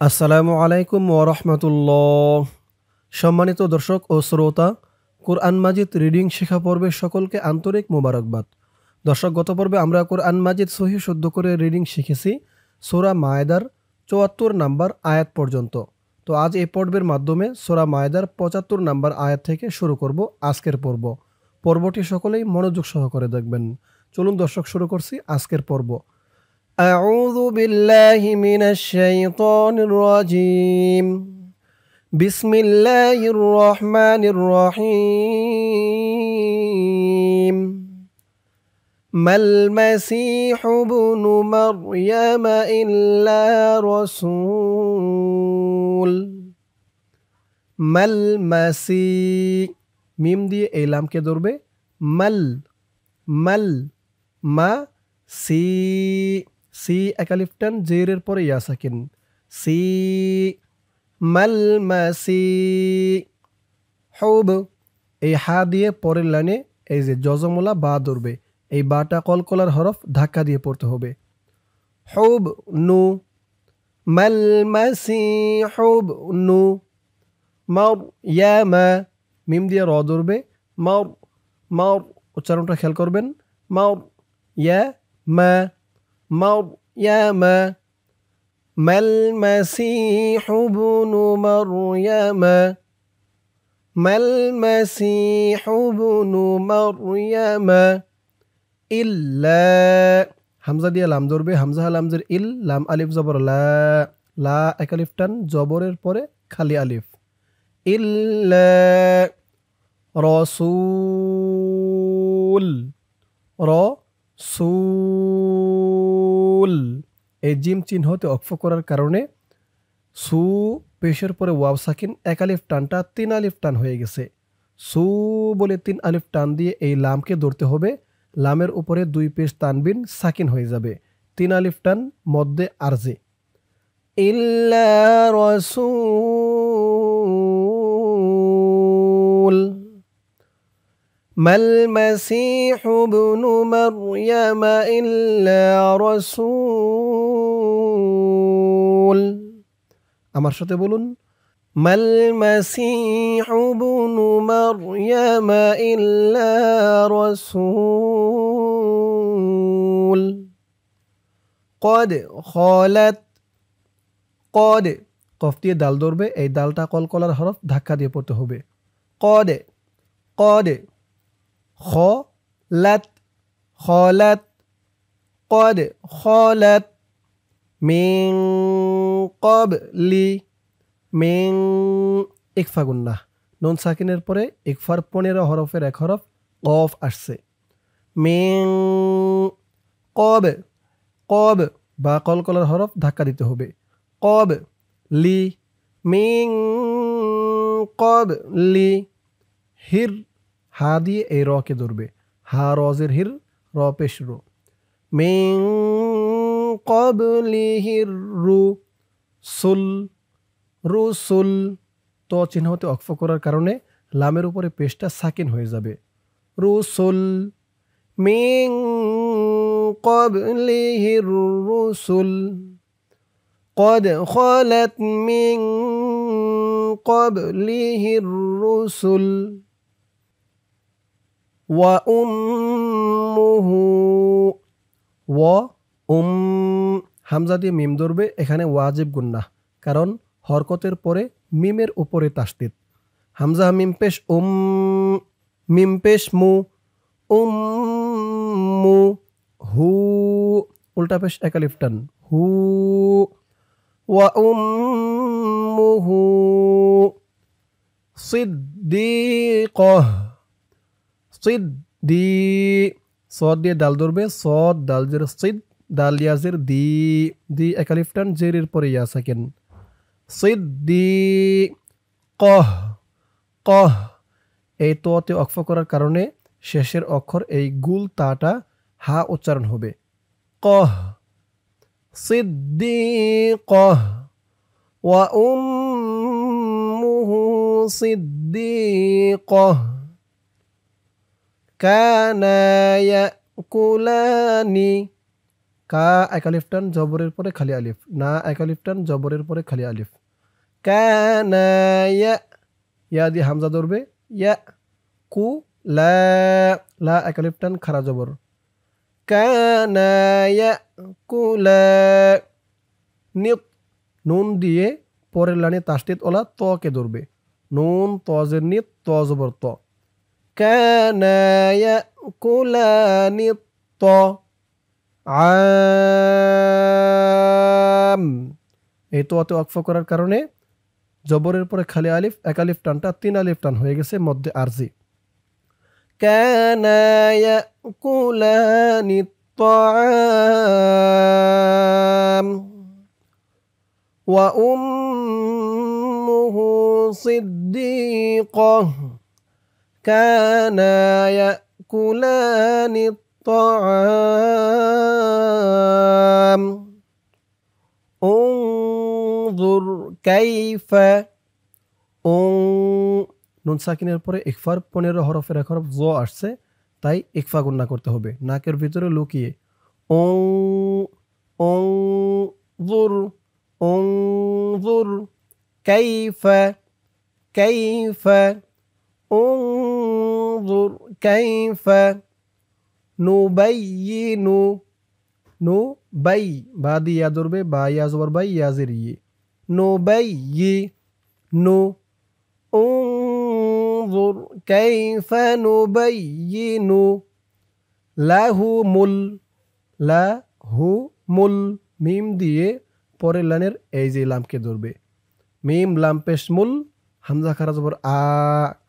আসসালামু আলাইকুম ওয়া রাহমাতুল্লাহ। সম্মানিত দর্শক ও শ্রোতা, কোরআন মাজিদ রিডিং শেখা পর্বে সকলকে আন্তরিক মোবারকবাদ। দর্শক, গত পর্বে আমরা কোরআন মাজিদ সহিহ শুদ্ধ করে রিডিং শিখেছি সূরা মায়েদার ৭৪ নাম্বার আয়াত পর্যন্ত। তো আজ এই পর্বের মাধ্যমে সূরা মায়েদার ৭৫ নাম্বার আয়াত থেকে শুরু করব আজকের পর্ব। পর্বটি সকলেই মনোযোগ সহকারে দেখবেন। চলুন দর্শক, শুরু করছি আজকের পর্ব। أعوذ بالله من الشيطان الرجيم. بسم الله الرحمن الرحيم. ما المسيح ابن مريم إلا رسول. মাল মাসি, মিম দিয়ে এই লামকে ধরবে। মাল মাল মা সি, সি একালিফ টান, জেরের পরে ইয়া সাকিন, সি মাল মাসি। হুব, এই হা দিয়ে পরের লাইনে এই যে জজমলা বা ধরবে, এই বাটা কলকলার হরফ ধাক্কা দিয়ে পড়তে হবে। হুব নু, মাল মাসি হুব নু। মার ইয়ামা, মিম দিয়ে র ধরবে, মার মার, উচ্চারণটা খেয়াল করবেন। মার ইয়া মা, মার ইয়ামা। মাল মাসিহু ইবনু মারইয়ামা, মাল মাসিহু ইবনু মারইয়ামা ইল্লা, হামজা দিয়ে লাম ধরবে, হামজা লামজের ইল, লাম আলিফ জবর লা, লা এক আলিফ টান, জবরের পরে খালি আলিফ। ইল্লা রসুল, রসুল, এই জিম চিহ্নতে অক্ফ করার কারণে সু পেশের পরে ওয়াও সাকিন, এক আলিফ টানটা ৩ আলিফ টান হয়ে গেছে। সু বলে ৩ আলিফ টান দিয়ে এই লামকে ধরতে হবে। লামের উপরে ২ পেশ তানবিন সাকিন হয়ে যাবে। ৩ আলিফ টান মধ্যে আরজে। ইল্লা রসুল। মাল মাসিহু ইবনু মারইয়াম ইল্লা রাসূল। আমার সাথে বলুন, মাল মাসিহু ইবনু মারইয়াম ইল্লা রাসূল। কদ খালাত, কদ, কফ দিয়ে দাল ধরবে, এই দালটা কলকলার হরফ ধাক্কা দিয়ে পড়তে হবে। কদ, কদ, খলাত, খলাত, কদ খলাত, মিন ক্বাবলি, মিন, ইকফা গুন্নাহ, নুন সাকিনের পরে ইকফার ১৫ হরফের এক হরফ কফ আসছে। মিন কব, কব, বা কলকলার হরফ ধাক্কা দিতে হবে। কব লি, মিন কব লি। হির, হা দিয়ে এই রকে ধরবে, হা রজের হির, র পেশ রো। মিন ক্বাবলিহির রু সুল, রুসুল, তো চিহ্নতে অক্ফ করার কারণে লামের উপরে পেশটা সাকিন হয়ে যাবে। রুসুল, মিন ক্বাবলিহির রুসুল। قد خلت من قبله الرسل وأمه و উম, হামজা দিয়ে মিম ধরবে, এখানে ওয়াজিব গুন্নাহ, কারণ হরকতের পরে মিমের উপরে তাসদিদ। হামজা মিম পেশ মিম পেশ মু, উম্মু। হু, উল্টা পেশ এক আলিফ টান, হু। ওয়া উম্মুহু সিদ্দিকাহ, সিদ্দি, সদ দিয়ে দাল ধরবে, সদ দাল জের সিদ, দাল ইয়াজের দি, দি এক আলিফ টান, জেরের পরে ইয়া সাকিন, সিদ্দিকাহ, কহ, এই তোতে অক্ফ করার কারণে শেষের অক্ষর এই গুল তাটা হা উচ্চারণ হবে। কহ, সিদ্দিকাহ, ওয়া উম্মুহু সিদ্দিকাহ। কানা ইয়াকুলানি, কা এক আলিফ টান জবরের পরে খালি আলিফ, না এক আলিফ টান জবরের পরে খালি আলিফ। কানা ইয়া দিয়ে হামজা ধরবে, ইয়া কু লা, লা এক আলিফ টান খারা জবর। কানা ইয়াকুলা, নিত নুন দিয়ে পরের লাইনে তাসদিদ ওলা তকে ধরবে, নুন তজের নিত ত জবর ত। কানা ইয়াকুলানি ত আম, এই তোয়াতে ওয়াকফ করার কারণে জবরের পরে খালি আলিফ, এক আলিফ টানটা 3 আলিফ টান হয়ে গেছে মধ্যে আরজি। কানা ইয়াকুলানি الطعام وأمه صديقة كانا يأكلان الطعام انظر كيف নুন সাকিনের পরে ইকফার 15 হরফের এক হরফ জ আসছে, তাই ইকফা গুন্না করতে হবে নাকের ভিতরে লুকিয়ে। انظر انظر كيف كيف انظر كيف نبين نبي بعد يا ضربه با يا زبر باي يا زري نبين انظر كيف نبين লাহুমুল, লাহুমুল মিম দিয়ে পরের লাইনের এই যে লামকে ধরবে, মিম লাম পেশ মুল, হামজা খারা জবর আ,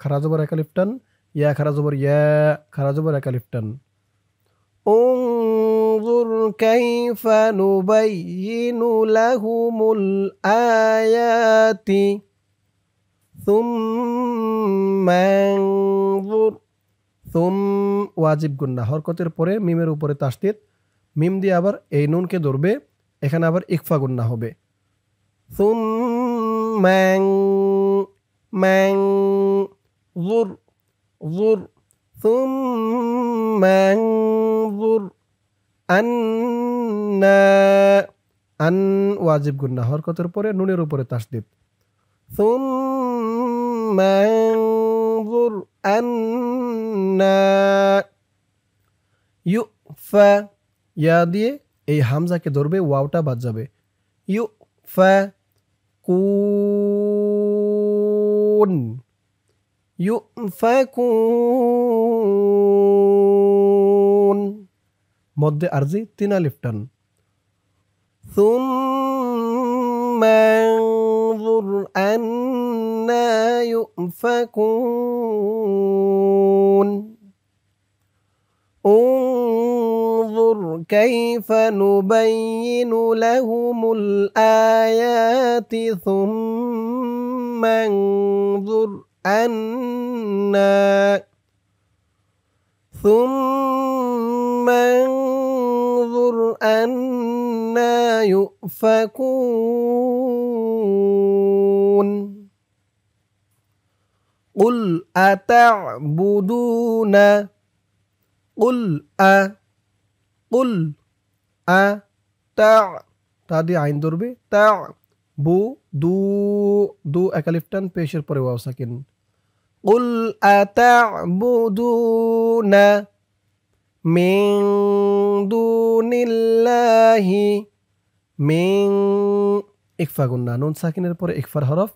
খারা জবর এক আলিফ টান, ইয়া খারা জবর ইয়া, খারা জবর এক আলিফ টান। انظر كيف نبين لهم الآيات ثم انظر ওয়াজিব গুন্না, হরকতের পরে মিমের উপরে তাসদিদ, মিম দিয়ে আবার এই নুনকে ধরবে, এখানে আবার ইকফা গুন্না হবে। সুম্মান মান যুর যুর সুম্মান যুর আন্না, আন ওয়াজিব গুন্না, হরকতের পরে নুনের উপরে তাসদিদ। সুম্মান যুর আন্না ইউফা, ইয়া দিয়ে এই হামজাকে ধরবে, ওয়াওটা বাদ যাবে। ইউফা কুন ইউফাকুন মধ্যে আরজি 3 আলিফ টান। সুম্মা انظر أنا يؤفكون انظر كيف نبين لهم الآيات ثم انظر أنا ثم انظر أنا يؤفكون قل أتعبدون قل قل তা দিয়ে আইন ধরবে, তা বু দু দু এক আলিফ টান পেশের পরে ওয়াও সাকিন। قل أتعبدون من دون الله من ইকফা গুন্না, নুন সাকিনের পরে ইকফার হরফ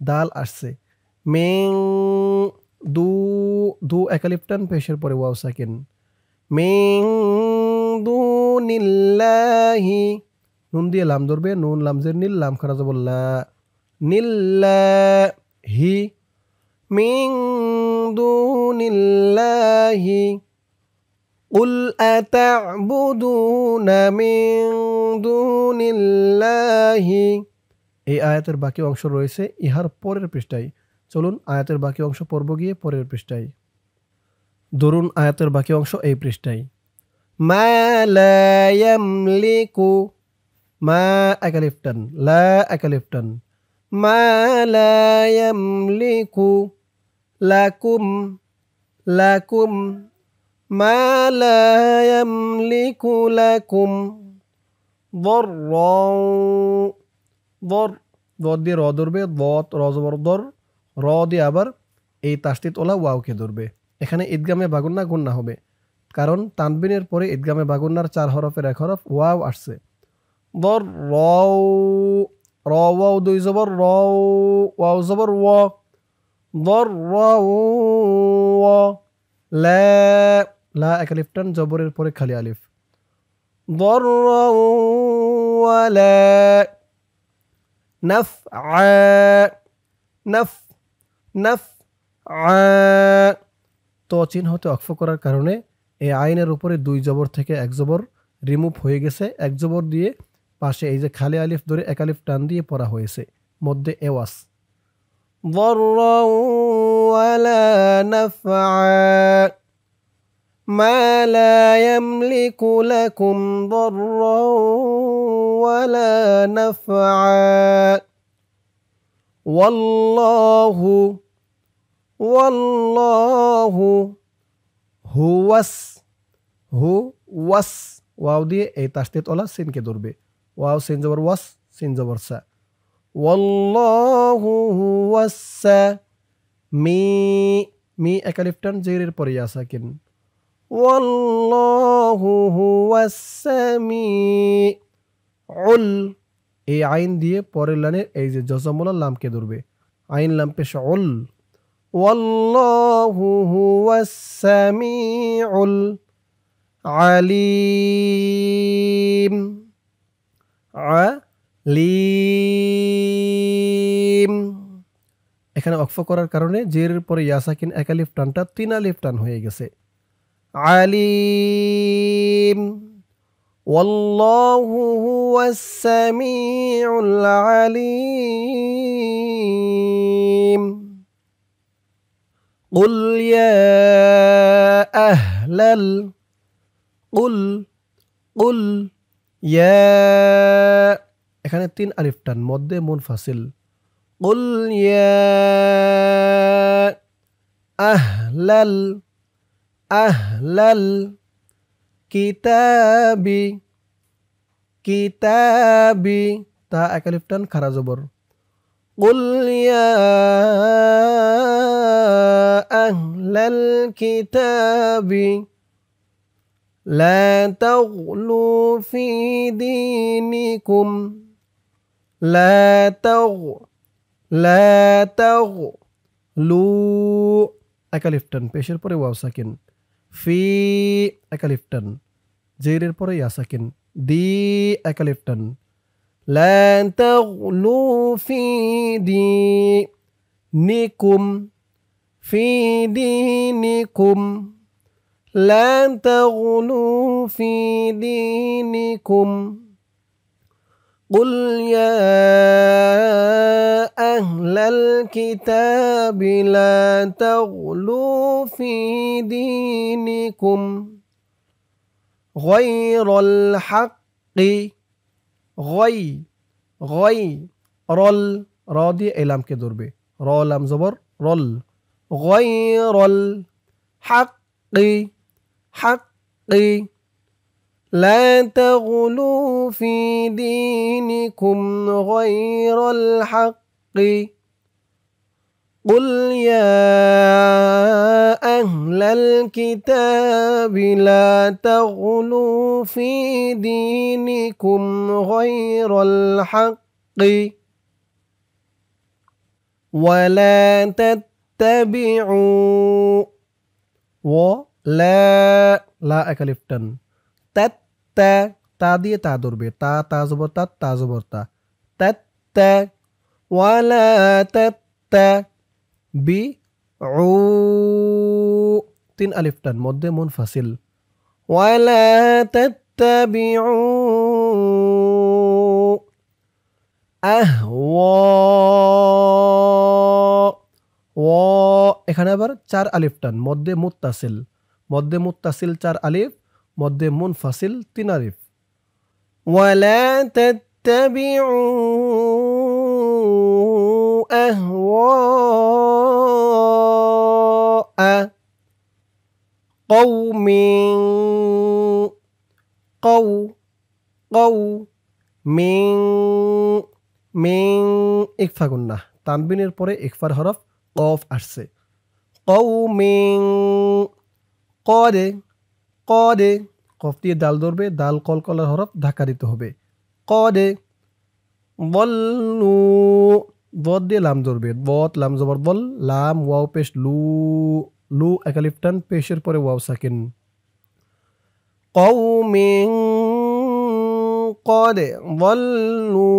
দাল আসছে। মিং দু দু এক আলিফ টান পেশের পরে ওয়াও সাকিন। মিং দুনিল্লাহি, নুন দিয়ে লাম ধরবে, নুন লামজের নীল, লাম খারা যাব লা, নিল্লাহি মিং দুনিল্লাহি قل أتعبدون من دون الله। এই আয়াতের বাকি অংশ রয়েছে ইহার পরের পৃষ্ঠায়। চলুন আয়াতের বাকি অংশ পড়ব গিয়ে পরের পৃষ্ঠায়। ধরুন আয়াতের বাকি অংশ এই পৃষ্ঠায়। মা লা ইয়ামলিকু, মা এক আলিফ টান, লা এক আলিফ টান। মা লা ইয়ামলিকু লাকুম লাকুম মা লা ইয়ামলিকু লাকুম দররাও দর দর দিয়ে র ধরবে, দত র জবর দর, র দিয়ে আবার এই তাসদিদ ওলা ওয়াওকে ধরবে। এখানে ঈদগামে বাগুন্না গুন্না হবে, কারণ তানবিনের পরে ঈদগামে বাগুন্নার 4 হরফের 1 হরফ ওয়াও আসছে। দর রও র ওয়াও 2 জবর রও, ওয়াও জবর ওয়া, দর রও ওয়া, লা লা এক আলিফ টান, জবরের পরে খালি আলিফ, দর রও ওয়ালা, নাফআ নাফ নাফ আ, ত চিহ্নতে অক্ফ করার কারণে এই আইনের উপরে 2 জবর থেকে 1 জবর রিমুভ হয়ে গেছে। 1 জবর দিয়ে পাশে এই যে খালি আলিফ ধরে 1 আলিফ টান দিয়ে পড়া হয়েছে, মধ্যে এওয়াস। ضرا ولا نفعا ما لا يملك لكم ضرا ولا نفعا والله والله হুয়াস ওয়াও দিয়ে এই তাসদিদ ওলা সিনকে ধরবে, ওয়াও সিন জবর ওয়াস, সিন জবর সা, ওয়াল্লাহু হুয়াসসা, মি মি এক আলিফ টান, জেরের পরে ইয়া সাকিন, ওয়াল্লাহু হুয়াসসামিউল, এই আইন দিয়ে পরের লাইনে এই যে জজমুল লামকে ধরবে, আইন লাম পেশ উল, ওয়াল্লাহু হুয়াসসামিউল আলিম, আলিম। এখানে অক্ফ করার কারণে জেরের পরে ইয়া সাকিন এক আলিফ টানটা 3 আলিফ টান হয়ে গেছে, আলিম। ওয়াল্লাহু হুয়াস সামিউল আলিম। কুল ইয়া আহলাল, কুল কুল ইয়া, এখানে 3 আলিফ টান, মধ্যে মুনফাসিল, কুল ইয়া আহলাল আহলাল কিতাবি, কিতাবি তা এক আলিফ টান খারা জবর, কুল ইয়া আহলাল কিতাবি লা তাগলু ফি দীনিকুম, লা তাগলু এক আলিফ টান, পেশের পরে ওয়াও সাকিন, ফি এক আলিফ টান, জেরের পরে ইয়া সাকিন, দি এক আলিফ টান, লা তাগলু ফি দীনিকুম, ফি দীনিকুম, لا تغلوا في دينكم قل يا أهل الكتاب لا تغلوا في دينكم غير الحق রল, র দিয়ে এলামকে ধরবে, র লাম জবর রল, গয়রল হাক্কি হাক্কি, লা তাগলু ফি দীনিকুম গায়রাল হাক্কি কুল ইয়া আহলাল কিতাবি লা তাগলু ফি দীনিকুম গায়রাল হাক্কি ওয়া লা তাত্তাবিউ, ও লা লা এক আলিফ টান, তাত তা তা দিয়ে তা ধরবে, তা তা জবর তা, তা জবর তা, তাত তা, ওয়ালা তাত তা বি উ, 3 আলিফ টান, মধ্যে মুনফাসিল, ওয়ালা তাত্তাবিউ আহওয়া, ও এখানে আবার 4 আলিফ টান, মধ্যে মুত্তাসিল, মধ্যে মুত্তাসিল 4 আলিফ, মধ্যে মুনফাসিল 3 আলিফ, ওয়ালা তাত্তাবিউ আহওয়া কওমিন, কও কও মিং মিং ইকফা গুন্না, তানবিনের পরে ইকফার হরফ কফ আসছে। কওমিং কদে কদে, কফ দিয়ে দাল ধরবে, দাল কলকলার হরফ ধাক্কা দিতে হবে। কদে বল্লু, বদ দিয়ে লাম ধরবে, বদ লাম জবর বল, লাম ওয়াও পেশ লু, লু একালিফ টান, পেশের পরে ওয়াও সাকিন। কওমিং কদে বল্লু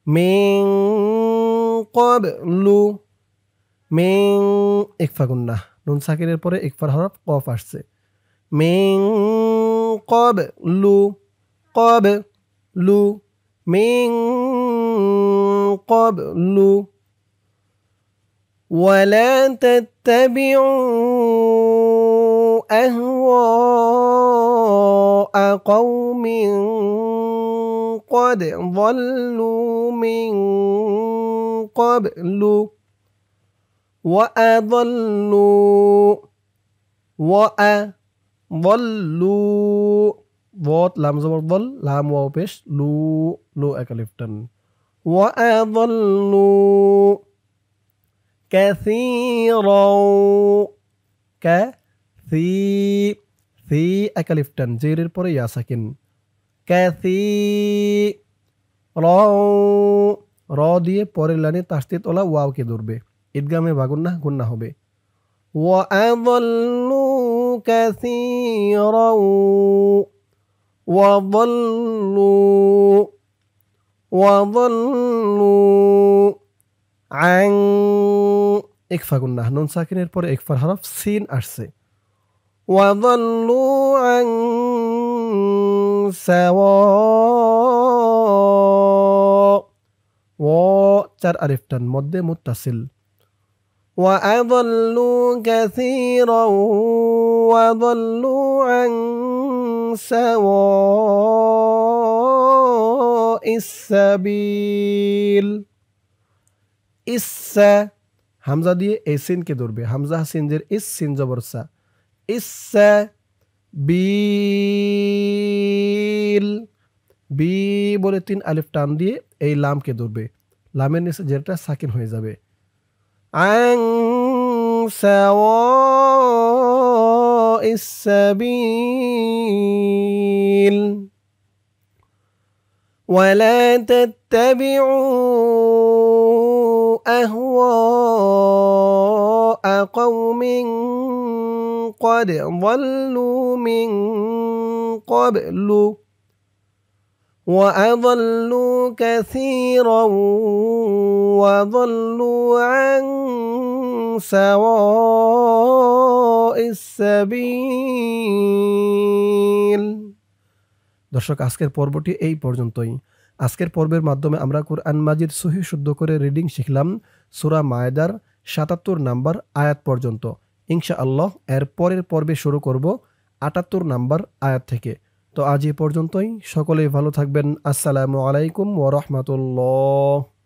মিং ক্বাবলু, মিং ইকফা গুন্না, নুন সাকিনের পরে ইকফার হরফ কফ আসছে। Ming ক্বাবলু ক্বাবলু Ming ক্বাবলু। ولا تتبعوا أهواء قوم قد ضلوا من قبل وأضلوا বত লাম জবর বল, লাম ওয়াও পেশ লু, লু একালিফ টান। وأضلوا كثيرا كثي ثي একালিফ টান, জেরের পরে ইয়া সাকিন। কাসীরা, র দিয়ে পরের লাইনে তাসদীদ ওলা ওয়াওকে ধরবে, ঈদগামে বাগুন্না গুন্না হবে। وأضلوا كثيرا وضلوا عن ইকফা গুন্না, নুন সাকিনের পরে ইকফার হরফ সিন আসছে। وضلوا عن سواء ও চার আলিফ টান, মধ্যে মুত্তাসিল। وأضلوا كثيرا وضلوا عن سواء السبيل। ইসা হামজা দিয়ে এই সিনকে ধরবে, হামজা সিনজের ইস, সিন জবর সা, ইসা বিল, বি বলে 3 আলিফ টান দিয়ে এই লামকে ধরবে, লামের নিচে যেটা সাকিন হয়ে যাবে। আন সাওয়াইস সাবিল ওয়ালা তাত্তাবিউ أهواء قوم قد ضلوا من قبل وأضلوا كثيرا وضلوا عن سواء السبيل। দর্শক, আজকের পর্বটি এই পর্যন্তই। আজকের পর্বের মাধ্যমে আমরা কুরআন মাজিদ সহিহ শুদ্ধ করে রিডিং শিখলাম সূরা মায়েদার ৭৭ নাম্বার আয়াত পর্যন্ত। ইনশাআল্লাহ এর পরের পর্বে শুরু করব ৭৮ নাম্বার আয়াত থেকে। তো আজ এই পর্যন্তই, সকলেই ভালো থাকবেন। আসসালামু আলাইকুম ওয়া রাহমাতুল্লাহ।